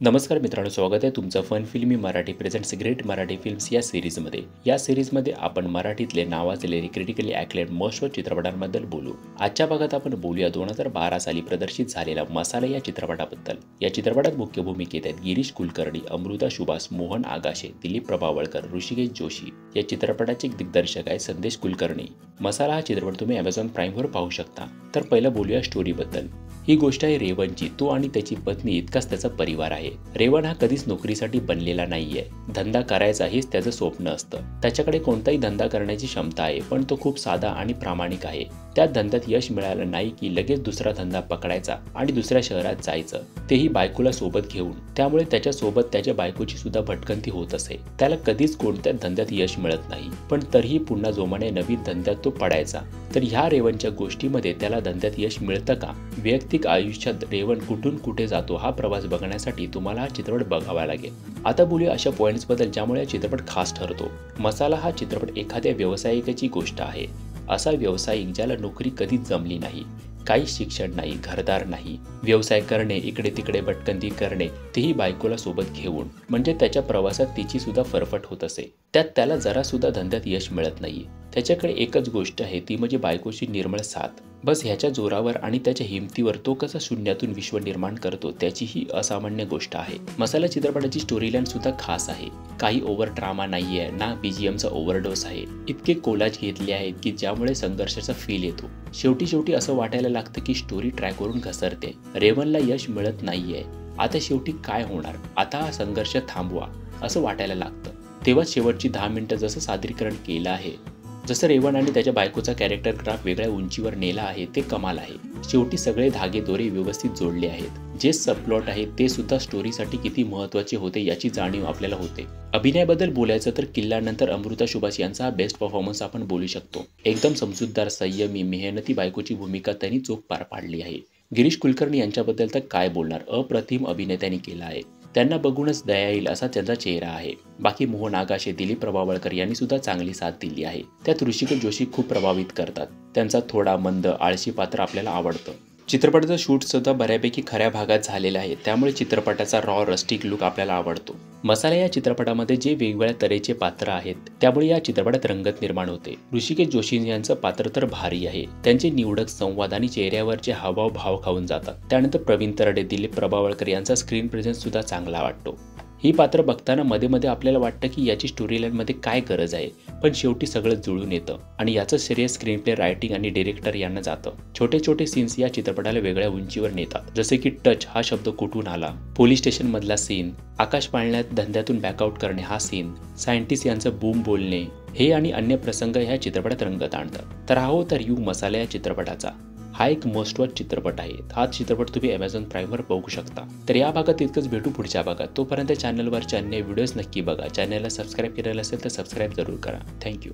नमस्कार मित्रांनो, स्वागत आहे तुमचं फन फिल्मी Marathi presents great Marathi films या सिरीजमध्ये. या सिरीजमध्ये आपण मराठीतले नावाजलेले क्रिटिकली ॲक्लेड मोस्ट चित्रपटांबद्दल बोलू. आजच्या भागात आपण बोलूया 2012 साली प्रदर्शित झालेला मसाला या चित्रपटाबद्दल. या चित्रपटात मुख्य भूमिकेत आहेत गिरीश कुलकर्णी, अमृता सुभाष, मोहन आगाशे, दिलीप प्रभावळकर, ऋषिकेश जोशी. या चित्रपटाचे दिग्दर्शक आहे संदेश कुलकर्णी. मसाला हा चित्रपट तुम्ही Amazon प्राईमवर पाहू शकता. तर पहिलं बोलूया स्टोरीबद्दल. ही गोष्ट आहे रेवणची. तो आणि त्याची पत्नी इतकाच त्याचा परिवार आहे. रेवण हा कधीच नोकरीसाठी बनलेला नाहीये. धंदा करायचा हेच त्याचं स्वप्न असतं. त्याच्याकडे कोणताही धंदा करण्याची क्षमता आहे, पण तो खूप साधा आणि प्रामाणिक आहे. त्या धंद्यात यश मिळालं नाही की लगेच दुसरा धंदा पकडायचा आणि दुसऱ्या शहरात जायचं, तेही बायकोला सोबत घेऊन. त्यामुळे त्याच्यासोबत त्याच्या बायकोची सुद्धा भटकंती होत असे. त्याला कधीच कोणत्याच धंद्यात यश मिळत नाही, पण तरीही पुन्हा जोमाने नवीन धंद्यात तो पडायचा. तर ह्या रेवणच्या गोष्टीमध्ये त्याला धंद्यात यश मिळतं का? वैयक्तिक आयुष्यात रेवण कुठून कुठे जातो हा प्रवास बघण्यासाठी तुम्हाला हा चित्रपट बघावा लागेल. आता बोलूया अशा पॉइंट्सबद्दल ज्यामुळे हा चित्रपट खास ठरतो. मसाला हा चित्रपट एखाद्या व्यावसायिकाची गोष्ट आहे. असा व्यावसायिक ज्याला नोकरी कधीच जमली नाही, काही शिक्षण नाही, घरदार नाही, व्यवसाय करणे, इकडे तिकडे भटकंती करणे, तेही बायकोला सोबत घेऊन. म्हणजे त्याच्या प्रवासात तिची सुद्धा फरफट होत असे. त्यात त्याला जरा सुद्धा धंद्यात यश मिळत नाही. त्याच्याकडे एकच गोष्ट आहे, ती म्हणजे बायकोची निर्मळ साथ. बस ह्याच्या जोरावर आणि त्याच्या हिमतीवर तो कसा शून्यातून विश्व निर्माण करतो त्याची ही असामान्य गोष्ट आहे. मसाला चित्रपटाची स्टोरीलाईन सुद्धा खास आहे. काही ओव्हर ड्रामा नाहीये ना BGMचा ओव्हरडोस आहे. इतके कोलाज घेतले आहेत की ज्यामुळे संघर्षाचा फील येतो. शेवटी असं वाटायला लागतं की स्टोरी ट्रॅकवरून घसरते. रेवणला यश मिळत नाहीये. आता शेवटी काय होणार? आता हा संघर्ष थांबवा असं वाटायला लागतं. तेव्हा शेवटची 10 मिनिटं जसं सादरीकरण केलं आहे, जसं रेवण आणि त्याच्या बायकोचा कॅरेक्टर ग्राफ वेगळ्या उंचीवर नेला आहे, ते कमाल आहे. शेवटी सगळे धागे दोरे व्यवस्थित जोडले आहेत. जे सबप्लॉट आहे ते सुद्धा स्टोरीसाठी किती महत्त्वाचे होते याची जाणीव आपल्याला होते. अभिनयाबद्दल बोलायचं तर किल्ल्यानंतर अमृता सुभाष यांचा हा बेस्ट परफॉर्मन्स आपण बोलू शकतो. एकदम समजूतदार, संयमी, मेहनती बायकोची भूमिका त्यांनी चोख पार पाडली आहे. गिरीश कुलकर्णी यांच्याबद्दल तर काय बोलणार, अप्रतिम अभिनय त्यांनी केला आहे. त्यांना बघूनच दया येईल असा त्यांचा चेहरा आहे. बाकी मोहन आगाशे, दिलीप प्रभावळकर यांनी सुद्धा चांगली साथ दिली आहे. त्यात ऋषिकेश जोशी खूप प्रभावित करतात. त्यांचा थोडा मंद, आळशी पात्र आपल्याला आवडतं. चित्रपटाचं शूट सुद्धा बऱ्यापैकी खऱ्या भागात झालेलं आहे, त्यामुळे चित्रपटाचा रॉ रस्टिक लुक आपल्याला आवडतो. मसाला या चित्रपटामध्ये जे वेगवेगळ्या तऱ्हेचे पात्र आहेत, त्यामुळे या चित्रपटात रंगत निर्माण होते. ऋषिकेश जोशी यांचं पात्र तर भारी आहे. त्यांचे निवडक संवाद आणि चेहऱ्यावरचे हावभाव भाव खाऊन जातात. त्यानंतर प्रवीण तरडे, दिलीप प्रभावळकर यांचा स्क्रीन प्रेझेन्स सुद्धा चांगला वाटतो. ही पात्र बघताना मध्ये आपल्याला वाटतं की याची स्टोरीलाईनमध्ये काय गरज आहे, पण शेवटी सगळं जुळून येतं आणि याचं श्रेय स्क्रीन प्ले, रायटिंग आणि डिरेक्टर यांना जातं. छोटे सीन्स या चित्रपटाला वेगळ्या उंचीवर नेतात. जसे की टच हा शब्द कुठून आला, पोलीस स्टेशन मधला सीन, आकाश पाळण्यात धंद्यातून बॅकआउट करणे हा सीन, सायंटिस्ट यांचं बूम बोलणे, हे आणि अन्य प्रसंग ह्या चित्रपटात रंगत आणतात. तर हा होता रिव्ह्यू मसाला या चित्रपटाचा. हा एक मोस्ट वॉच चित्रपट आहे. हा चित्रपट तुम्ही Amazon प्राईमवर बघू शकता. तर या भागात इतकंच, भेटू पुढच्या भागात. तोपर्यंत चॅनलवरचे अन्य व्हिडिओज नक्की बघा. चॅनलला सबस्क्राईब केलेलं असेल तर सबस्क्राईब जरूर करा. थँक्यू.